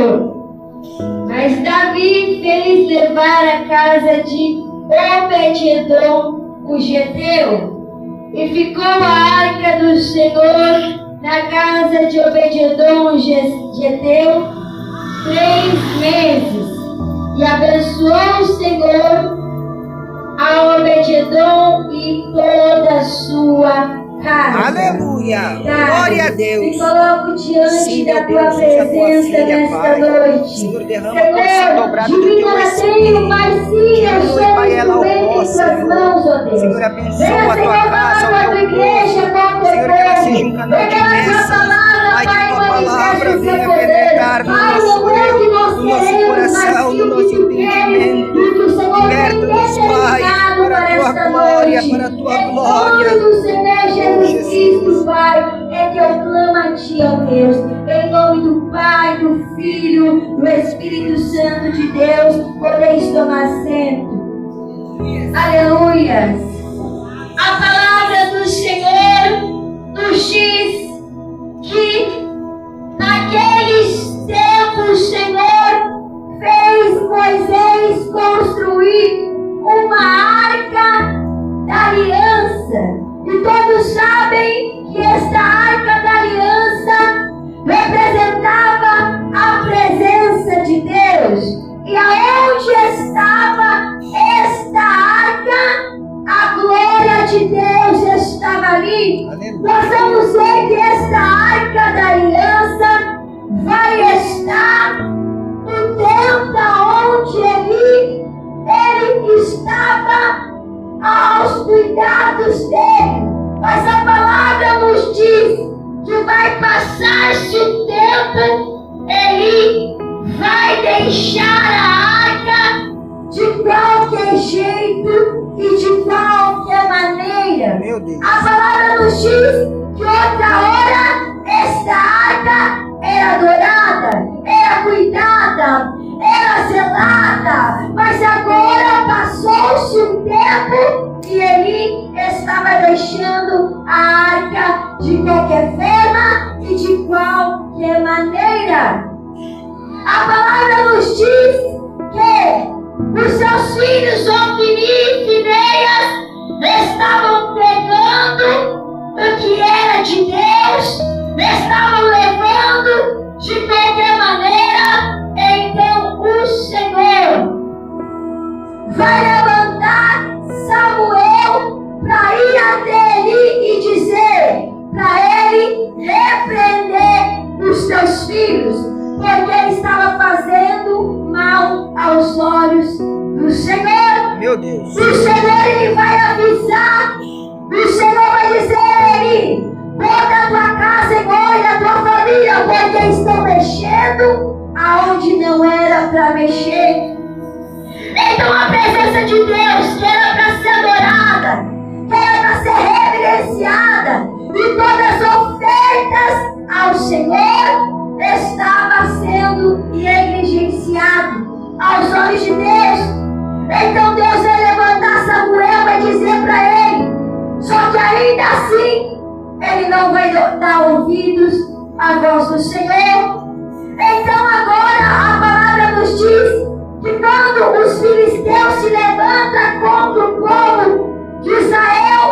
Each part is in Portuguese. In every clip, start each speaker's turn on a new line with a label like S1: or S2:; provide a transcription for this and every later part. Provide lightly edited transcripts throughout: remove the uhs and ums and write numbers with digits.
S1: Senhor. Mas Davi fez levar a casa de Obed-edom, o geteu, e ficou a arca do Senhor na casa de Obed-edom, o geteu, 3 meses. E abençoou o Senhor a Obed-edom e toda a sua casa.
S2: Aleluia! Glória a Deus!
S1: Me coloco diante da tua presença nesta noite.
S2: Senhor, derrama a porção dobrada do teu
S1: Espírito, mas sim, eu sou instrumento em tuas mãos, ó Deus.
S2: Senhor, abençoa a tua casa,
S1: a tua igreja,
S2: Senhor, que ela seja um canal de bênção. Pai, que tua palavra venha penetrar no nosso coração, no nosso entendimento. Liberta-nos, Pai, para a tua glória, para a tua glória.
S1: Do Senhor Jesus Cristo, Pai, é que eu clamo a Ti, ó Deus, em nome do Pai, do Filho, do Espírito Santo de Deus, podeis tomar assento. Aleluia. A palavra do Senhor nos diz que naqueles tempos o Senhor fez Moisés construir uma arca da aliança. E todos sabem que esta arca da aliança representava a presença de Deus. E aonde estava esta arca, a glória de Deus estava ali. Nós vamos ver que esta arca da aliança vai estar no templo onde ele estava aos cuidados dele. Mas a palavra nos diz que vai passar-se o tempo, ele vai deixar a arca de qualquer jeito e de qualquer maneira.
S2: Meu Deus.
S1: A palavra nos diz que outra hora esta arca era adorada, era cuidada, era zelada, mas agora passou-se um tempo e ele estava deixando a arca de qualquer forma e de qualquer maneira. A palavra nos diz que os seus filhos, Ofni e Finéias, estavam pegando o que era de Deus, estavam levando de qualquer maneira. Então o Senhor vai levantar Samuel para ir até ele e dizer para ele repreender os seus filhos, porque ele estava fazendo mal aos olhos do Senhor.
S2: Meu Deus.
S1: O Senhor ele vai avisar, o Senhor vai dizer a ele: bota a tua casa em ordem, a tua família, porque estão mexendo aonde não era para mexer. Então a presença de Deus, que era para ser adorada, que era para ser reverenciada, e todas as ofertas ao Senhor estava sendo negligenciado aos olhos de Deus. Então Deus vai levantar Samuel e vai dizer para ele, só que ainda assim ele não vai dar ouvidos à voz do Senhor. Então agora a palavra nos diz que quando os filisteus se levantam contra o povo de Israel,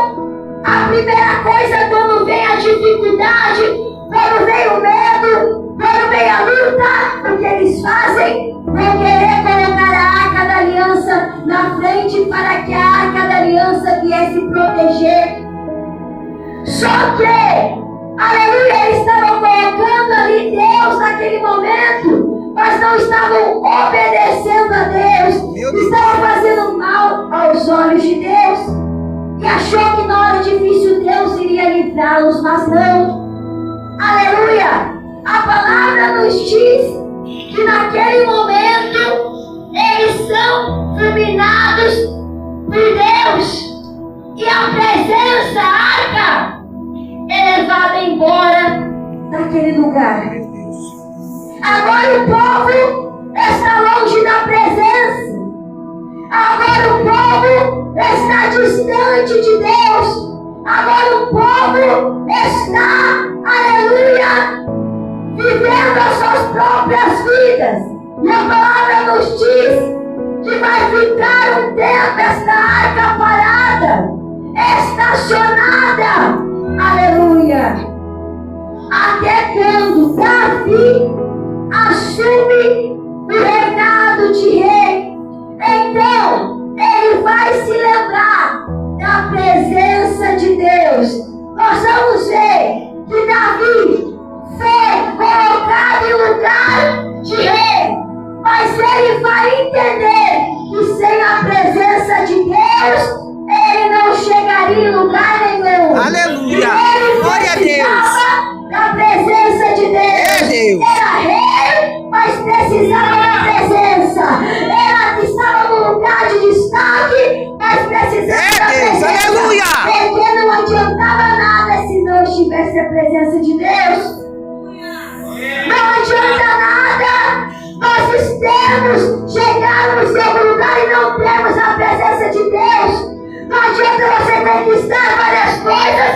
S1: a primeira coisa, quando vem a dificuldade, quando vem o medo, quando vem a luta, o que eles fazem? Vão querer colocar a arca da aliança na frente para que a arca da aliança viesse proteger. Só que, aleluia, eles estavam colocando ali Deus naquele momento, mas não estavam obedecendo a Deus, estavam fazendo mal aos olhos de Deus, e achou que na hora difícil Deus iria livrá-los, mas não. Aleluia! A palavra nos diz que naquele momento eles são fulminados por Deus, e a presença, a arca, é levada embora daquele lugar. Agora o povo está longe da presença. Agora o povo está distante de Deus. Agora o povo está, aleluia, vivendo as suas próprias vidas. E a palavra nos diz que vai ficar um tempo esta arca parada, estacionada. Aleluia. Até quando Davi assume o reinado de rei, então ele vai se lembrar da presença de Deus. Nós vamos ver que Davi foi colocado em lugar de rei, mas ele vai entender que sem a presença de Deus ele não chegaria em lugar nenhum.
S2: Aleluia!
S1: Ele
S2: Glória a Deus!
S1: Da presença de Deus. Era rei, mas precisava da presença. Ela estava no lugar de destaque, mas precisava da presença.
S2: Aleluia!
S1: Porque não adiantava nada se não estivesse a presença de Deus. Não adianta nada nós chegarmos em algum lugar e não termos a presença de Deus. Não adianta você conquistar várias coisas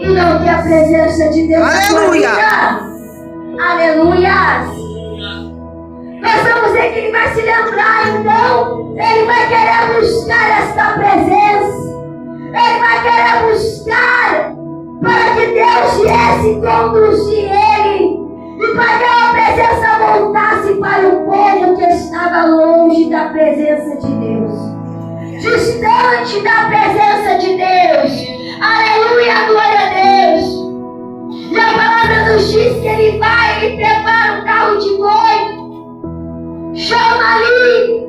S1: e não ter a presença de Deus.
S2: Aleluia!
S1: Aleluia! Nós vamos ver que ele vai se lembrar, então. Ele vai querer buscar esta presença. Ele vai querer buscar para que Deus viesse conduzir ele. E para que a presença voltasse para o povo que estava longe da presença de Deus, distante da presença de Deus. Aleluia, glória a Deus. E a palavra nos diz que ele vai e prepara um carro de boi, chama ali,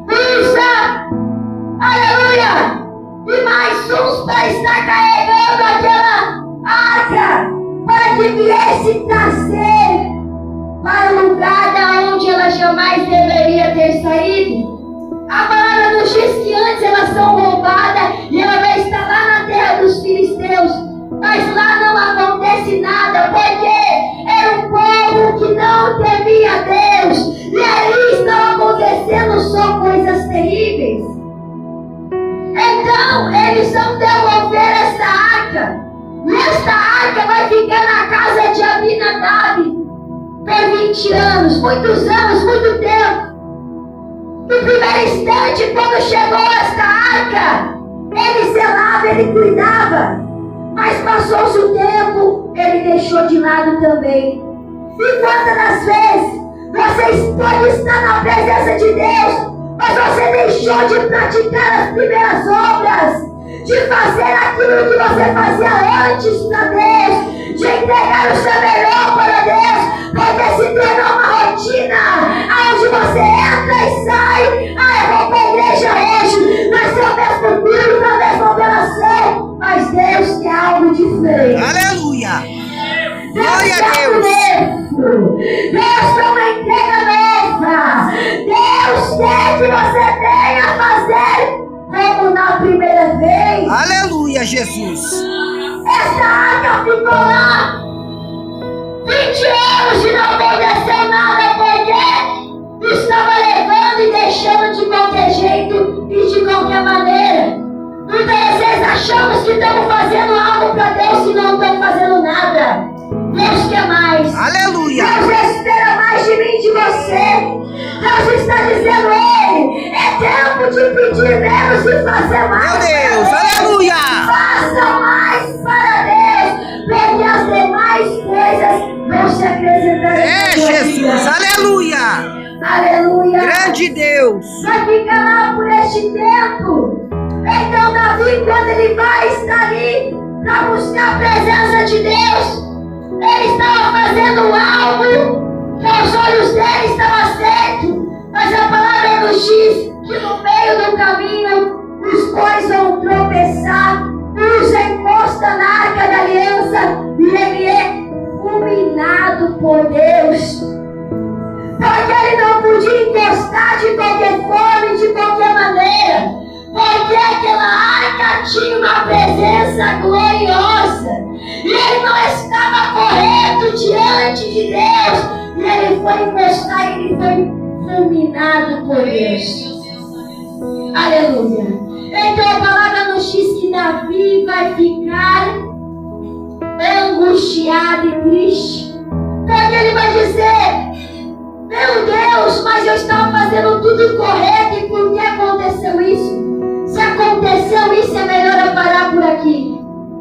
S1: usa, aleluia, e mais uns para estar carregando aquela arca, para que viesse trazer para o lugar da onde ela jamais deveria ter saído. A palavra nos diz que antes elas são roubadas e ela vai estar lá na terra dos filisteus, mas lá não acontece nada, porque era um povo que não temia Deus, e ali estão acontecendo só coisas terríveis. Então eles vão devolver essa arca. E esta arca vai ficar na casa de Abinadab por 20 anos, muitos anos, muito tempo. No primeiro instante, quando chegou esta arca, ele zelava, ele cuidava. Mas passou-se o tempo, ele deixou de lado também. E quantas das vezes você pode estar na presença de Deus, mas você deixou de praticar as primeiras obras, de fazer aquilo que você fazia antes para Deus, de entregar o seu melhor para Deus, porque se tornou uma rotina, onde você entra e sai. Eu vou para a igreja hoje, vai ser o mesmo culto, a mesma oração, mas Deus quer algo diferente.
S2: Aleluia!
S1: Glória a Deus! Deus quer uma entrega nova. Deus quer que você venha fazer como na primeira vez.
S2: Aleluia, Jesus!
S1: Essa arca ficou lá 20 anos e não aconteceu nada, porque estava levando e deixando de qualquer jeito e de qualquer maneira. Muitas vezes achamos que estamos fazendo algo para Deus e não estamos fazendo nada. Deus quer mais.
S2: Aleluia!
S1: Deus espera mais de mim e de você. Deus está dizendo, ei, é tempo de pedir menos e fazer mais.
S2: Meu Deus, aleluia!
S1: Faça mais para Deus, porque as demais coisas vão se acrescentar.
S2: Jesus, aleluia!
S1: Aleluia!
S2: Grande Deus!
S1: Vai ficar lá por este tempo. Então Davi, quando ele vai estar ali para buscar a presença de Deus, ele estava fazendo algo que aos olhos dele estava certo, mas a palavra nos diz que no meio do caminho os bois vão tropeçar, Usa encosta na arca da aliança e ele é fulminado por Deus, porque ele não podia encostar de qualquer forma e de qualquer maneira, porque aquela arca tinha uma presença gloriosa e ele não estava correto diante de Deus, e ele foi encostar e ele foi fulminado por Deus. Aleluia. Então a palavra nos diz que Davi vai ficar angustiado e triste, Porque ele vai dizer: meu Deus, mas eu estava fazendo tudo correto, e por que aconteceu isso? Se aconteceu isso, é melhor eu parar por aqui.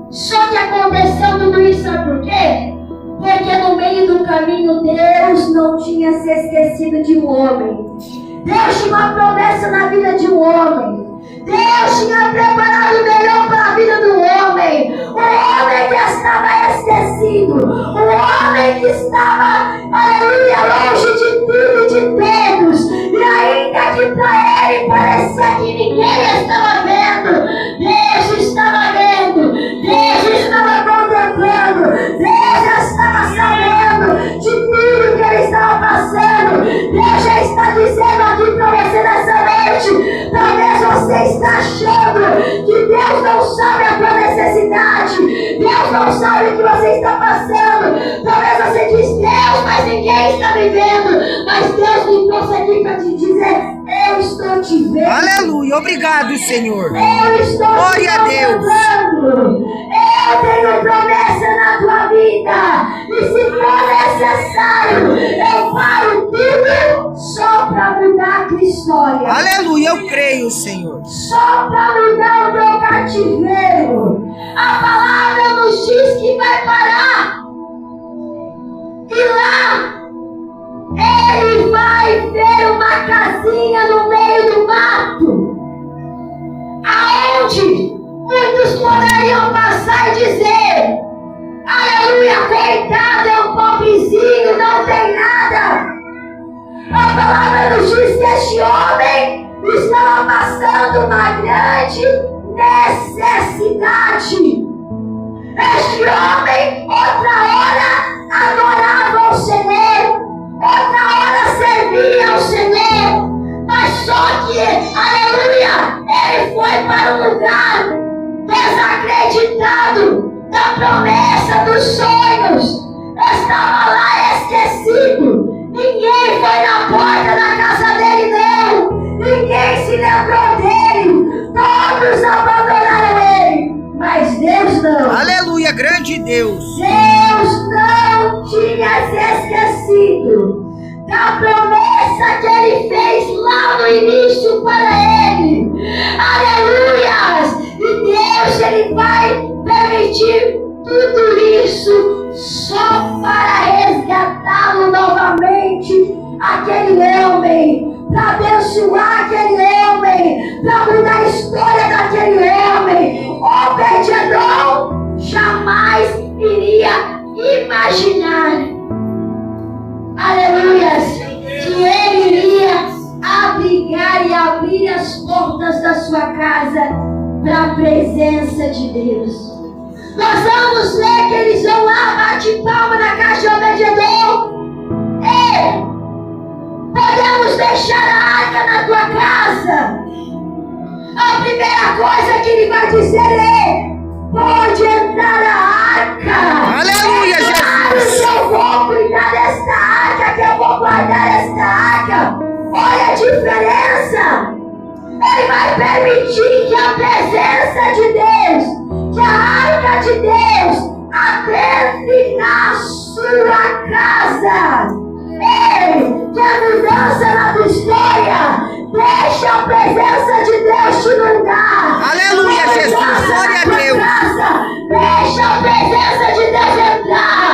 S1: Só que aconteceu tudo isso, sabe por quê? Porque no meio do caminho Deus não tinha se esquecido de um homem. Deus tinha uma promessa na vida de um homem. Deus tinha preparado o melhor para a vida do homem. O homem que estava esquecido. O homem que estava, aleluia, longe de tudo e de todos. E ainda que para ele parecia que ninguém estava vendo, Deus estava vendo. Deus estava contemplando. Deus já estava sabendo de tudo que ele estava passando. Deus já está dizendo aqui para você nessa noite. Talvez você está achando que Deus não sabe a tua necessidade. Deus não sabe o que você está passando. Talvez você diz: Deus, mas ninguém está me vendo. Mas Deus me trouxe aqui para te dizer: eu estou te vendo.
S2: Aleluia, obrigado, Senhor.
S1: Eu estou
S2: Glória a Deus.
S1: Eu tenho promessa na tua vida. E se for necessário, eu paro tudo só para mudar a tua história.
S2: Aleluia, eu creio, Senhor.
S1: Só para mudar o teu cativeiro. A palavra nos diz que vai parar. E lá ele vai ver uma casinha no meio do mato, aonde muitos poderiam passar e dizer: aleluia, coitado, é um pobrezinho, não tem nada. A palavra nos diz que este homem estava passando uma grande necessidade. Este homem, outra hora, adorava ao Senhor, outra hora servia ao Senhor, mas só que, aleluia, ele foi para um lugar desacreditado da promessa dos sonhos. Estava lá esquecido. Ninguém foi na porta da casa dele, não. Ninguém se lembrou dele. Todos abandonaram ele. Mas Deus não.
S2: Aleluia, grande Deus.
S1: Deus não tinha se esquecido da promessa que ele fez lá no início para ele. Aleluia! E Deus, ele vai permitir tudo isso só para resgatá-lo novamente, aquele homem, para abençoar aquele homem, para mudar a história daquele homem. Obed-Edom jamais iria imaginar, aleluia, que ele iria abrigar e abrir as portas da sua casa para a presença de Deus. Nós vamos ver que eles vão lá, bate palma na casa de Obed-Edom. Ei, podemos deixar a arca na tua casa. A primeira coisa que ele vai dizer é: pode entrar a arca.
S2: Aleluia, Jesus.
S1: Que eu vou cuidar desta arca, que eu vou guardar esta arca. Olha a diferença. Ele vai permitir que a presença de Deus, que a arca de Deus adentre na sua casa. Ei, que a mudança na tua história, deixa a presença de Deus te inundar.
S2: Aleluia, Jesus, glória a Deus.
S1: Casa, deixa a presença de Deus entrar.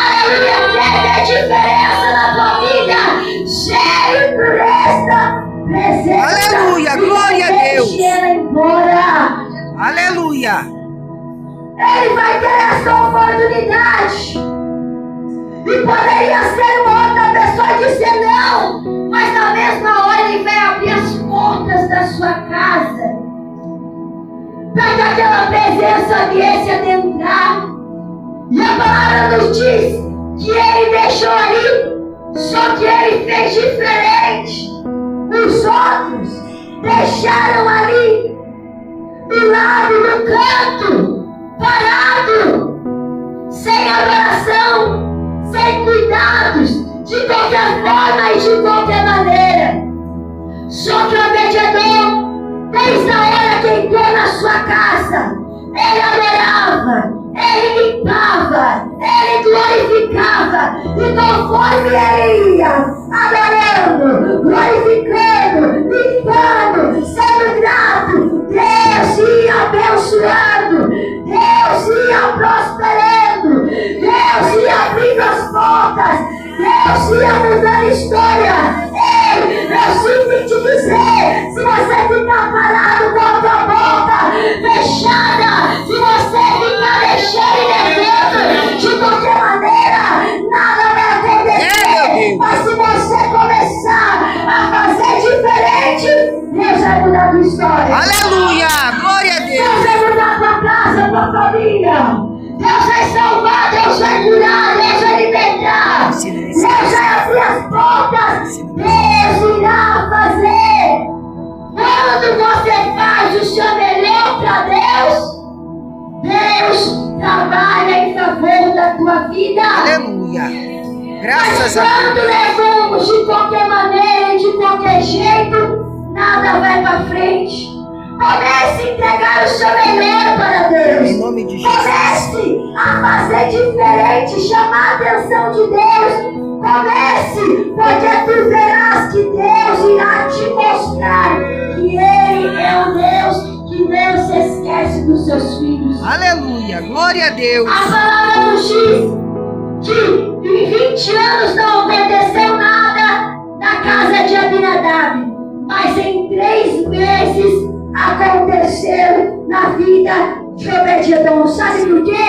S1: Aleluia, quer ver diferença na tua vida? Cheio por esta presença.
S2: Aleluia, glória a Deus.
S1: Deixa ela embora.
S2: Aleluia.
S1: Ele vai ter essa oportunidade. E poderia ser uma outra pessoa e dizer não, mas na mesma hora ele vai abrir as portas da sua casa para que aquela presença viesse adentrar. E a palavra nos diz que ele deixou ali, só que ele fez diferente. Os outros deixaram ali do lado do canto, parado, sem adoração, sem cuidados, de qualquer forma e de qualquer maneira. Só que Obed-Edom, desde a hora que entrou na sua casa, ele adorava, ele limpava, ele glorificava, e conforme ele ia adorando, glorificando, limpando, sendo grato, Deus ia abençoando, Deus ia prosperando, Deus ia abrindo as portas, Deus ia mudando a história. Ei, eu sinto te dizer, se você ficar parado com a tua boca fechada, se você ficar mexendo e devendo, de qualquer maneira, nada vai acontecer. Mas se você começar a fazer diferente, Deus vai mudar a tua história.
S2: Aleluia! Glória a Deus!
S1: Deus vai mudar a tua casa, a tua família. Deus vai salvar, Deus vai curar, Deus vai libertar. Deus vai abrir as portas. Deus irá fazer. Quando você faz o seu melhor para Deus, Deus trabalha em favor da tua vida.
S2: Aleluia! Graças a Deus!
S1: Quando levamos de qualquer maneira e de qualquer jeito, nada vai para frente. Comece a entregar o seu melhor para Deus.
S2: Em nome de Jesus.
S1: Comece a fazer diferente, chamar a atenção de Deus. Comece, porque tu verás que Deus irá te mostrar que Ele é o Deus que não se esquece dos seus filhos.
S2: Aleluia! Glória a Deus!
S1: A palavra nos diz que em 20 anos não aconteceu nada na casa de Abinadab, mas em 3 meses aconteceu na vida de Obed-Edom. Sabe por quê?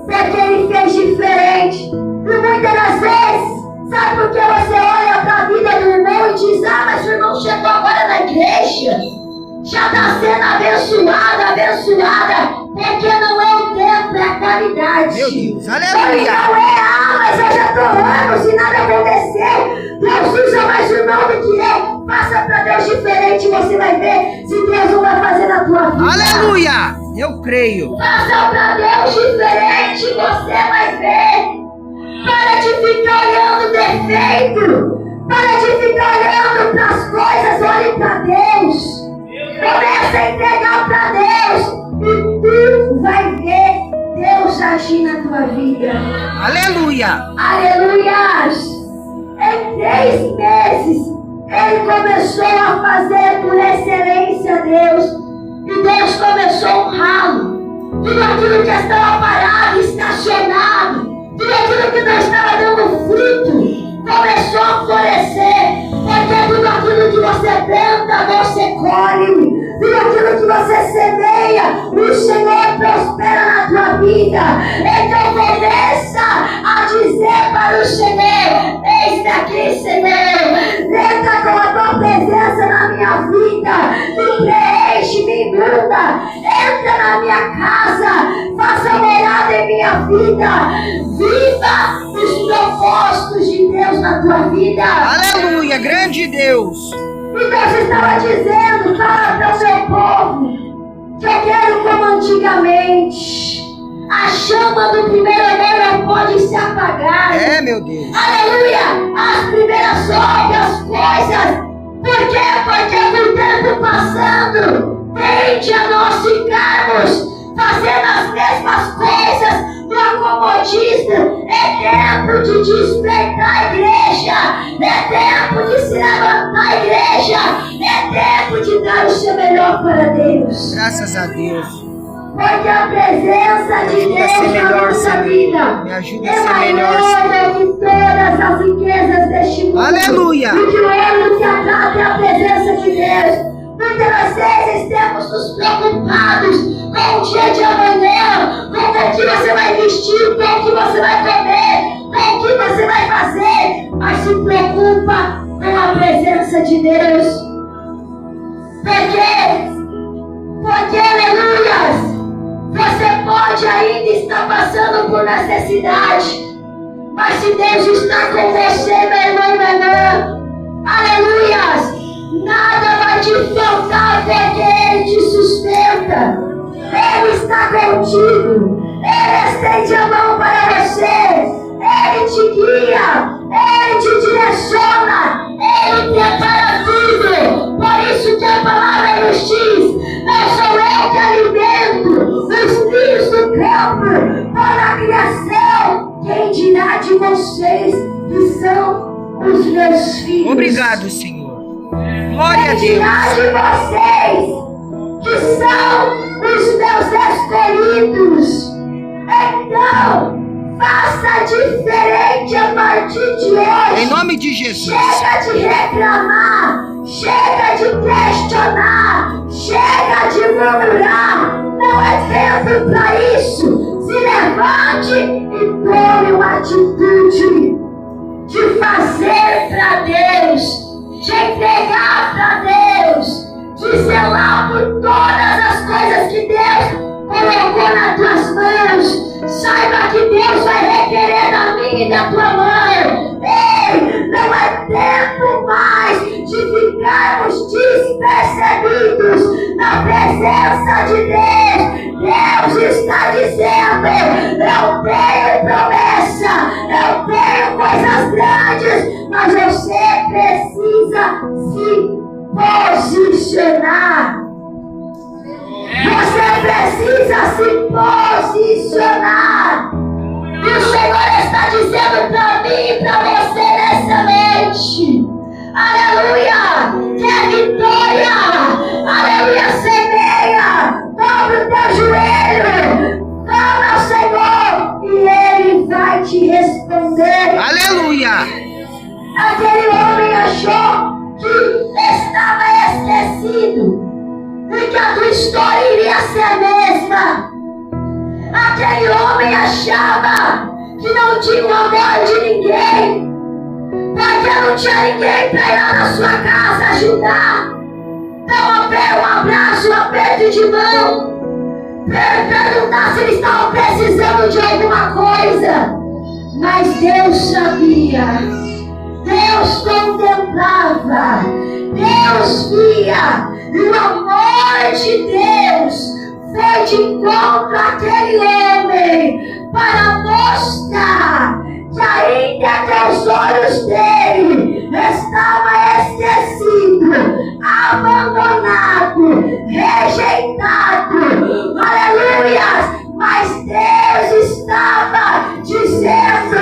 S1: Porque ele fez diferente. E muitas das vezes, sabe por que você olha para a vida do irmão e diz: ah, mas o irmão chegou agora na igreja, já está sendo abençoada, porque não é o tempo, é a qualidade.
S2: Meu Deus,
S1: Não
S2: aleluia!
S1: é, mas eu já estou anos e nada aconteceu. Deus usa mais o irmão do que eu. Faça para Deus diferente, você vai ver se Deus não vai fazer na tua vida.
S2: Aleluia! Eu creio.
S1: Faça para Deus diferente, você vai ver. Para de ficar olhando defeito. Para de ficar olhando para as coisas, olhe para Deus. Comece a entregar para Deus e tu vai ver Deus agir na tua vida.
S2: Aleluia!
S1: Aleluias! Em 3 meses ele começou a fazer por excelência a Deus, e Deus começou a honrá-lo. Tudo aquilo que estava parado, estacionado, tudo aquilo que não estava dando fruto, começou a florescer. Porque tudo aquilo que você planta, você colhe. Tudo aquilo que você semeia, o Senhor prospera na tua vida. Então começa a dizer para o Senhor: eis-me aqui, Senhor, entra com a tua presença na minha vida, me preenche, me inunda, entra na minha casa, faça morada em minha vida, viva os propósitos de Deus na tua vida.
S2: Aleluia! Grande Deus!
S1: E Deus estava dizendo: fala para o meu povo que eu quero como antigamente. A chama do primeiro amor não pode se apagar.
S2: É, meu Deus!
S1: Aleluia! As primeiras obras, coisas. Por quê? Porque o tempo passando tende a nós ficarmos fazendo as mesmas coisas do acomodismo. É tempo de despertar a igreja. É tempo de se levantar a igreja. É tempo de dar o seu melhor para Deus.
S2: Graças a Deus!
S1: Porque a presença de Deus na nossa vida
S2: Me ajuda
S1: é
S2: a ser melhor,
S1: maior do que todas as riquezas deste mundo.
S2: Aleluia!
S1: E que o ouro que atrata é a presença de Deus. Muitas vezes temos nos preocupados com o dia de amanhã, com o que você vai vestir, com o que você vai comer, com o que você vai fazer, mas se preocupa com a presença de Deus. Porque, aleluias, você pode ainda estar passando por necessidade, mas se Deus está com você, meu irmão e minha irmã, aleluias, nada vai te faltar, porque Ele te sustenta. Ele está contigo. Ele estende a mão para você. Ele te guia. Ele te direciona. Ele prepara tudo. Por isso que a palavra nos diz: não sou eu que alimento os filhos do campo, para meus filhos.
S2: Obrigado, Senhor. Glória a Deus.
S1: De vocês, que são os meus escolhidos. Então, faça diferente a partir de hoje.
S2: Em nome de Jesus.
S1: Chega de reclamar, chega de questionar, chega de murmurar. Não é tempo para isso. Se levante e tome uma atitude de fazer para Deus, de entregar para Deus, de zelar por todas as coisas que Deus colocou nas tuas mãos. Saiba que Deus vai requerer da minha e da tua mão. Ei, não é tempo mais de ficarmos despercebidos na presença de Deus. Deus está dizendo: eu tenho promessa, eu tenho coisas grandes, mas você precisa se posicionar. Você precisa se posicionar. E o Senhor está dizendo para mim e para você nessa noite: aleluia, quer vitória, aleluia, semeia, dobra o teu joelho, clama ao Senhor e Ele vai te responder.
S2: Aleluia.
S1: Aquele homem achou que estava esquecido e que a tua história iria ser a mesma. Aquele homem achava que não tinha o amor de ninguém, porque não tinha ninguém para ir lá na sua casa ajudar, dar um abraço, um aperto de mão, perguntar se eles estavam precisando de alguma coisa. Mas Deus sabia, Deus contemplava, Deus via, e o amor de Deus foi de encontro àquele homem para mostrar que ainda que os olhos dele estava esquecido, abandonado, rejeitado, aleluia, mas Deus estava dizendo: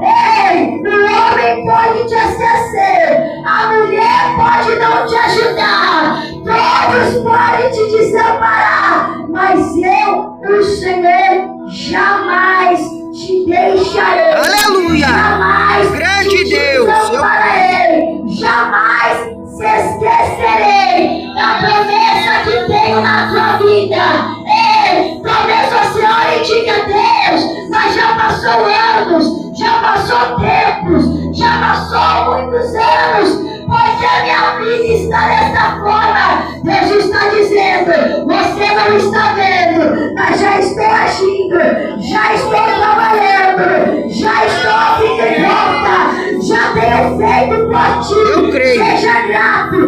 S1: ei, o homem pode te esquecer, a mulher pode não te ajudar, todos podem te desamparar, mas eu, o Senhor, jamais te deixarei.
S2: Aleluia!
S1: Jamais
S2: grande
S1: te
S2: Deus!
S1: desampararei, jamais se esquecerei da promessa que tenho na tua vida. Ei, talvez você ore e diga: Deus, mas já passou anos, já passou tempos, já passou muitos anos, porque a minha vida está dessa forma. Deus está dizendo: você não está vendo, mas já estou agindo, já estou trabalhando, já estou abrindo porta, já tenho feito por ti.
S2: Eu creio.
S1: Seja grato,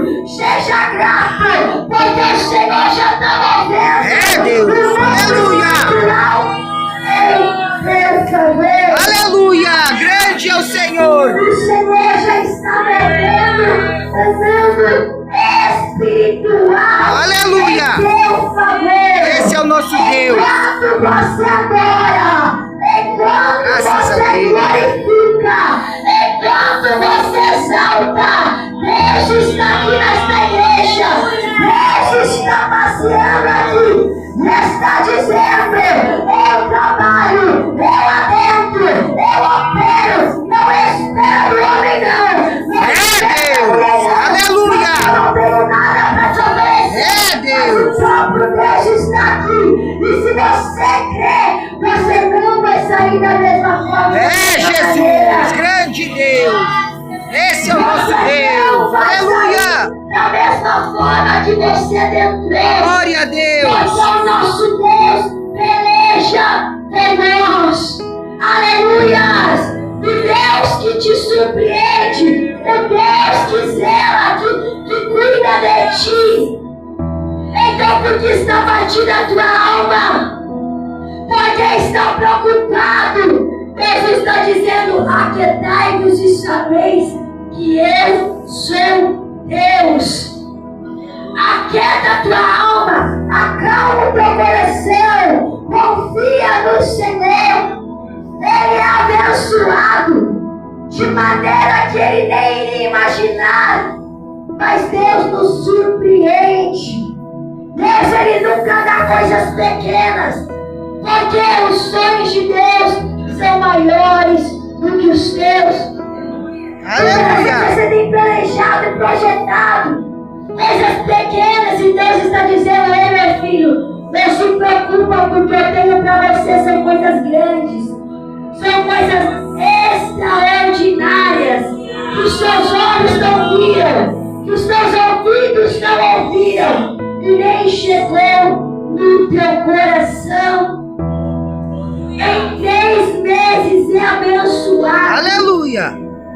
S1: porque o Senhor já está movendo.
S2: É Deus, aleluia. Aleluia, grande é o Senhor.
S1: O Senhor já está movendo o mundo espiritual.
S2: Aleluia.
S1: Em teu favor.
S2: Esse é o nosso Deus.
S1: Enquanto você adora, enquanto
S2: Graças a
S1: você
S2: Deus.
S1: glorifica, enquanto você exalta, Deus está aqui nesta igreja. Deus está passeando aqui. Está dizendo: eu trabalho, eu adentro, eu opero, não espero o homem não.
S2: É Deus, aleluia.
S1: Eu não tenho nada para te oferecer.
S2: É Deus.
S1: O próprio Deus está aqui. E se você crê, você não vai sair da mesma forma.
S2: É Jesus, grande Deus. Esse é o nosso Deus. Aleluia.
S1: Da mesma forma que você adentrou.
S2: Glória a Deus.
S1: Porque o nosso Deus peleja por nós. Aleluias. O Deus que te surpreende. O Deus que zela, que cuida de ti. Então, por que está batida a tua alma? Porque está preocupado. Deus está dizendo: aquietai-vos e sabeis que eu sou Deus. Aquieta a tua alma, acalma o teu coração, confia no Senhor. Ele é abençoado. de maneira que ele nem iria imaginar. Mas Deus nos surpreende. Deus, ele nunca dá coisas pequenas, porque os sonhos de Deus são maiores do que os teus.
S2: Aleluia!
S1: Você tem planejado e projetado coisas pequenas e Deus está dizendo: ei, meu filho, não se preocupa, porque eu tenho para você são coisas grandes, são coisas extraordinárias, que os seus olhos não viram, que os seus ouvidos não ouviram e nem chegou no teu coração. Em 3 meses é abençoado.
S2: Aleluia!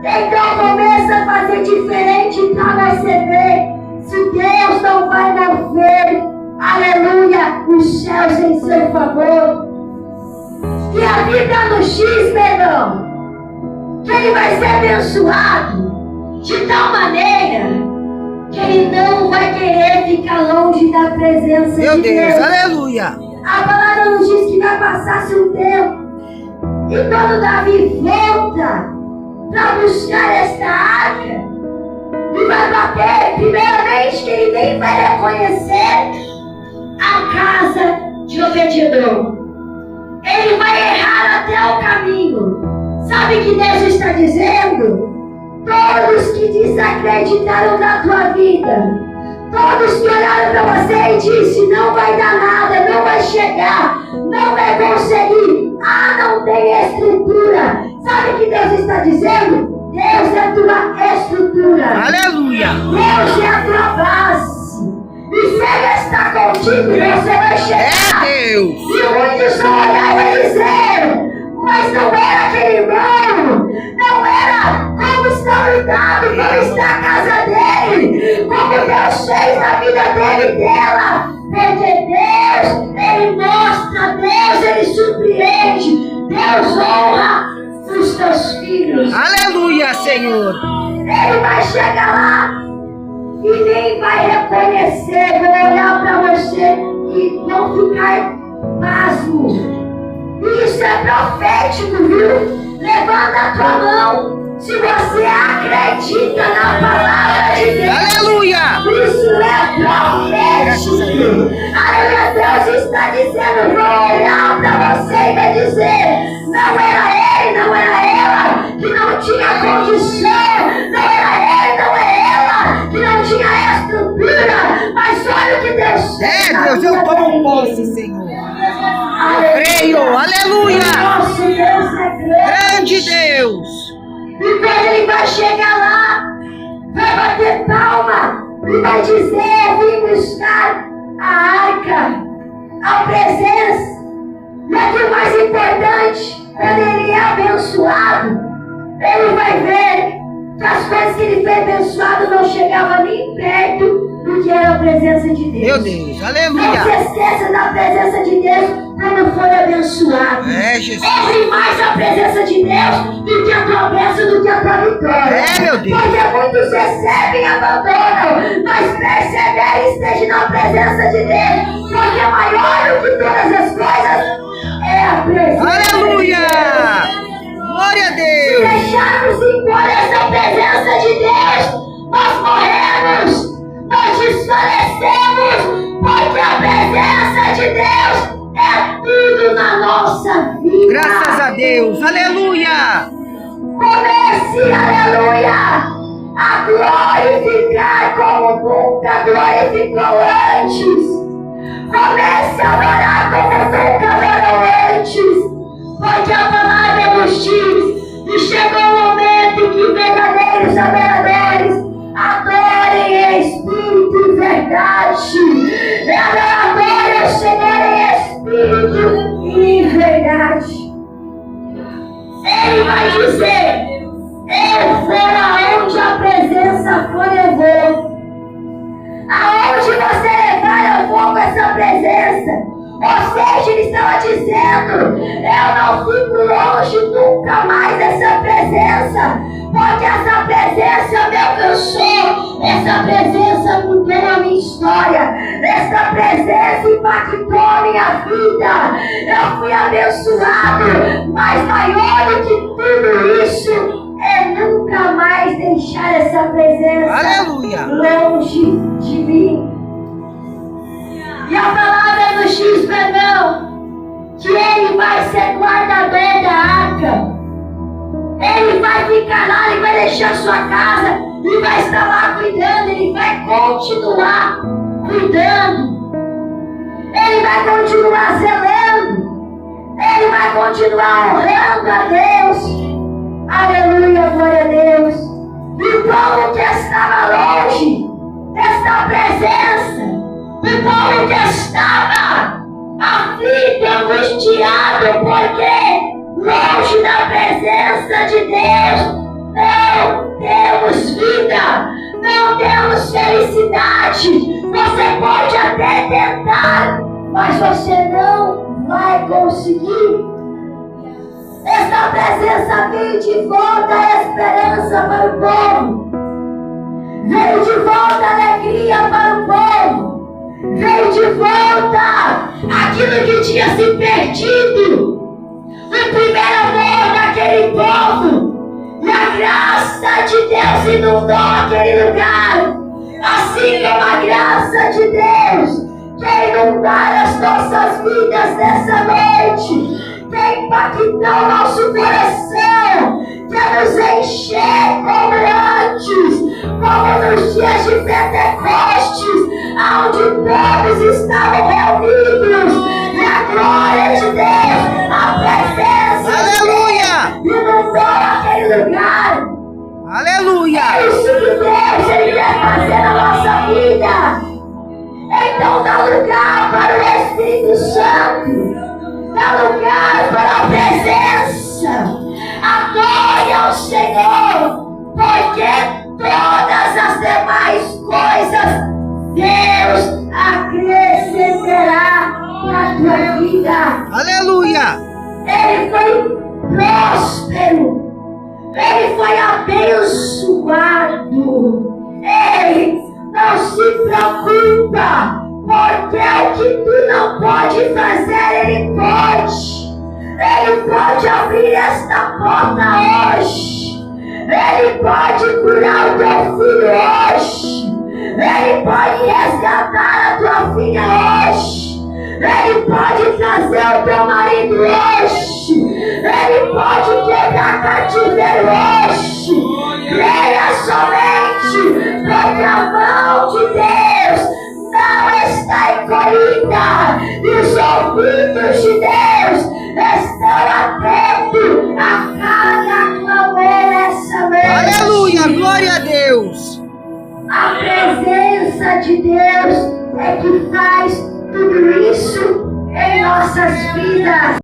S1: Então começa a fazer diferente para você ver. Se Deus não vai mover, aleluia, os céus em seu favor. E a vida nos diz, perdão, que ele vai ser abençoado de tal maneira que ele não vai querer ficar longe da presença de Deus.
S2: Aleluia!
S1: A palavra nos diz que vai passar-se um tempo e quando Davi volta para buscar esta arca, e vai bater, primeiramente, que ele nem vai reconhecer a casa de Obed-Edom. Ele vai errar até o caminho. Sabe o que Deus está dizendo? Todos que desacreditaram da tua vida, todos que olharam para você e disseram: não vai dar nada, não vai chegar, não vai conseguir, não tem estrutura. Sabe o que Deus está dizendo? Deus é a tua estrutura.
S2: Aleluia!
S1: Deus é a tua base. E se Ele está contigo, você vai chegar.
S2: É Deus!
S1: E muitos vão olhar e dizer: mas não era aquele irmão, não era como está o cuidado, como está a casa dele, como Deus fez na vida dele e dela. Porque Deus, Ele mostra, Deus, Ele surpreende, Deus honra os teus filhos.
S2: Aleluia, Senhor!
S1: Ele vai chegar lá e nem vai reconhecer, vai olhar para você e vão ficar pasmo. Isso é profético, viu? Levanta a tua mão se você acredita na palavra de Deus.
S2: Aleluia!
S1: Isso é profético. Aleluia, Deus está dizendo: vou olhar para você e vai dizer: não era ele, não era ela, que não tinha condição, não era ele, não é ela, que não tinha estrutura, mas olha o que Deus fez.
S2: É Deus, eu tomo posse, Senhor. Creio, aleluia!
S1: Nosso Deus é
S2: Grande Deus!
S1: E quando ele vai chegar lá, vai bater palma e vai dizer: vim buscar a arca, a presença. E aqui o mais importante, quando ele é abençoado, ele vai ver que as coisas que ele foi abençoado não chegavam nem perto do que era a presença de Deus.
S2: Meu Deus,
S1: Não
S2: aleluia!
S1: se esqueça da presença de Deus quando for abençoado.
S2: É, Jesus!
S1: Honre mais a presença de Deus do que a tua bênção, do que a tua vitória.
S2: É, meu Deus!
S1: Porque muitos recebem e abandonam, mas persevere e esteja na presença de Deus, porque maior do que todas as coisas é a presença.
S2: Aleluia! Glória a
S1: Se
S2: Deus!
S1: deixarmos impor essa presença de Deus, nós morremos, nós desfalecemos, porque a presença de Deus é tudo na nossa vida.
S2: Graças a Deus! Aleluia!
S1: Comece, aleluia, a glorificar como nunca glorificou antes. Comece a adorar como nunca adorou antes. Porque a palavra nos diz que chegou o momento em que verdadeiros adoradores adorem em espírito e verdade. Adorem o Senhor em espírito e em verdade. Ele vai dizer: eu vou aonde a presença for, eu vou. Aonde você levar, eu vou com essa presença. Ou seja, ele estava dizendo: eu não fico longe nunca mais dessa presença, porque essa presença me alcançou, essa presença mudou a minha história, essa presença impactou a minha vida. Eu fui abençoado, mas maior do que tudo isso é nunca mais deixar essa presença
S2: Aleluia.
S1: longe de mim. E a palavra nos diz, Perdão, que Ele vai ser guardador da arca. Ele vai ficar lá, Ele vai deixar sua casa e vai estar lá cuidando. Ele vai continuar cuidando. Ele vai continuar zelando. Ele vai continuar honrando a Deus. Aleluia, glória a Deus. E o povo que estava longe desta presença, o povo que estava aflito, angustiado, porque longe da presença de Deus não temos vida, não temos felicidade. Você pode até tentar, mas você não vai conseguir. Esta presença veio de volta a esperança para o povo. Veio de volta a alegria para o povo. Veio de volta aquilo que tinha se perdido. O primeiro amor daquele povo. E a graça de Deus inundou aquele lugar. Assim como a graça de Deus quer inundar as nossas vidas nessa noite. Quer impactar o nosso coração, quer nos encher como antes, como nos dias de Pentecostes, onde todos estavam reunidos, e a glória de Deus, a presença
S2: Aleluia.
S1: de Deus inundou aquele lugar.
S2: Aleluia.
S1: É isso que Deus Ele quer fazer na nossa vida. Então dá lugar para o Espírito Santo. Dá lugar para a presença. Adore ao Senhor, porque todas as demais coisas Deus acrescentará na tua vida.
S2: Aleluia.
S1: Ele foi próspero. Ele foi abençoado. Ei, não se preocupa. Porque o que tu não pode fazer, Ele pode. Ele pode abrir esta porta hoje. Ele pode curar o teu filho hoje. Ele pode resgatar a tua filha hoje. Ele pode trazer o teu marido hoje. Ele pode quebrar cativeiro hoje. Creia somente, porque a mão de Deus não está encolhida, e os ouvidos de Deus estão atentos a cada clamor nessa noite.
S2: Aleluia, glória a Deus.
S1: A presença de Deus é que faz tudo isso em nossas vidas.